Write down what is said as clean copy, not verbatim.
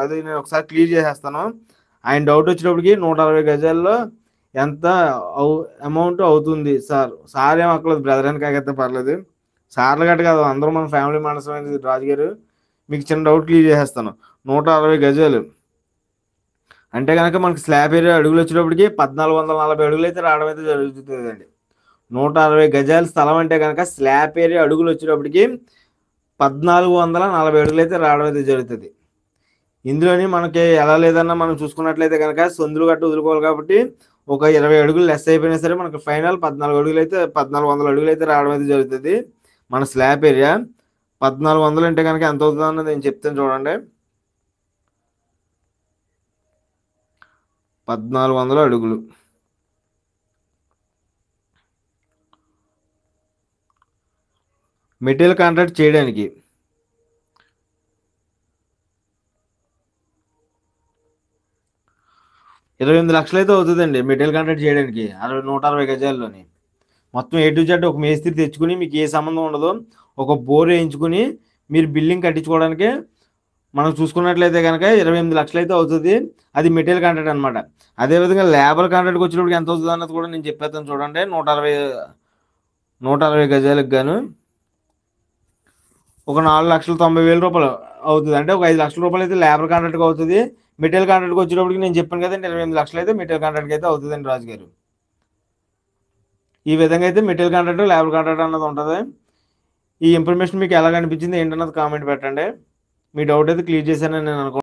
అది నేను ఒకసారి క్లియర్ చేసేస్తాను. ఆయన డౌట్ వచ్చినప్పటికి 160 గజాల్లో ఎంత అమౌంట్ అవుతుంది సార్? సార్ ఏం అక్కర్లేదు, బ్రదర్ అని కాకపోతే పర్లేదు. సార్లు గట్ట కాదు, అందరూ మన ఫ్యామిలీ మనసు రాజుగారు. మీకు చిన్న డౌట్ క్లియర్ చేసేస్తాను. 160 గజాలు అంటే కనుక మనకి స్లాబ్ ఏరియా అడుగులు వచ్చేటప్పటికి 1440 అడుగులు అయితే రావడం అయితే జరుగుతుందండి. 160 గజాల స్థలం అంటే కనుక స్లాబ్ ఏరియా అడుగులు వచ్చేటప్పటికి 1440 అడుగులు అయితే రావడం అయితే జరుగుతుంది. ఇందులోని మనకి ఎలా లేదన్నా మనం చూసుకున్నట్లయితే కనుక సందులు గట్ట వదులుకోవాలి కాబట్టి ఒక 20 అడుగులు లెస్ అయిపోయినా సరే మనకి ఫైనల్ 14 అడుగులు అయితే 1400 అడుగులు అయితే రావడం అయితే జరుగుతుంది. మన స్లాబ్ ఏరియా 1400 అంటే కనుక ఎంత అవుతుంది అన్నది నేను చెప్తాను చూడండి. 1400 అడుగులు మెటీరియల్ కాంట్రాక్ట్ చేయడానికి 28 లక్షలు అయితే అవుతుందండి. మెటీరియల్ కాంట్రాక్ట్ చేయడానికి 160 గజాల్లోని మొత్తం A to Z ఒక మేస్త్రి తెచ్చుకుని మీకు ఏ సంబంధం ఉండదు, ఒక బోర్ వేయించుకుని మీరు బిల్డింగ్ కట్టించుకోవడానికి మనం చూసుకున్నట్లయితే కనుక 28 లక్షలు అయితే అవుతుంది. అది మెటీరియల్ కాంట్రాక్ట్ అనమాట. అదేవిధంగా లేబర్ కాంట్రాక్ట్కి వచ్చినప్పుడు ఎంత అవుతుంది అన్నది కూడా నేను చెప్పేస్తాను చూడండి. 160 గజాలకు గాను ఒక 4,90,000 రూపాయలు అవుతుంది. అంటే ఒక 5 లక్షల రూపాయలు అయితే లేబర్ కాంట్రాక్ట్కి అవుతుంది. మెటీరియల్ కాంట్రాక్ట్కి వచ్చేటప్పటికి నేను చెప్పాను కదండి 28 లక్షలు అయితే మెటీరియల్ కాంట్రాక్ట్కి అయితే అవుతుందండి రాజుగారు. ఈ విధంగా అయితే మెటీరియల్ కాంట్రాక్ట్, లేబర్ కాంట్రాక్ట్ అన్నది ఉంటుంది. ఈ ఇన్ఫర్మేషన్ మీకు ఎలా అనిపించింది ఏంటన్నది కామెంట్ పెట్టండి. మీ డౌట్ అయితే క్లియర్ చేశానని నేను అనుకుంటున్నాను.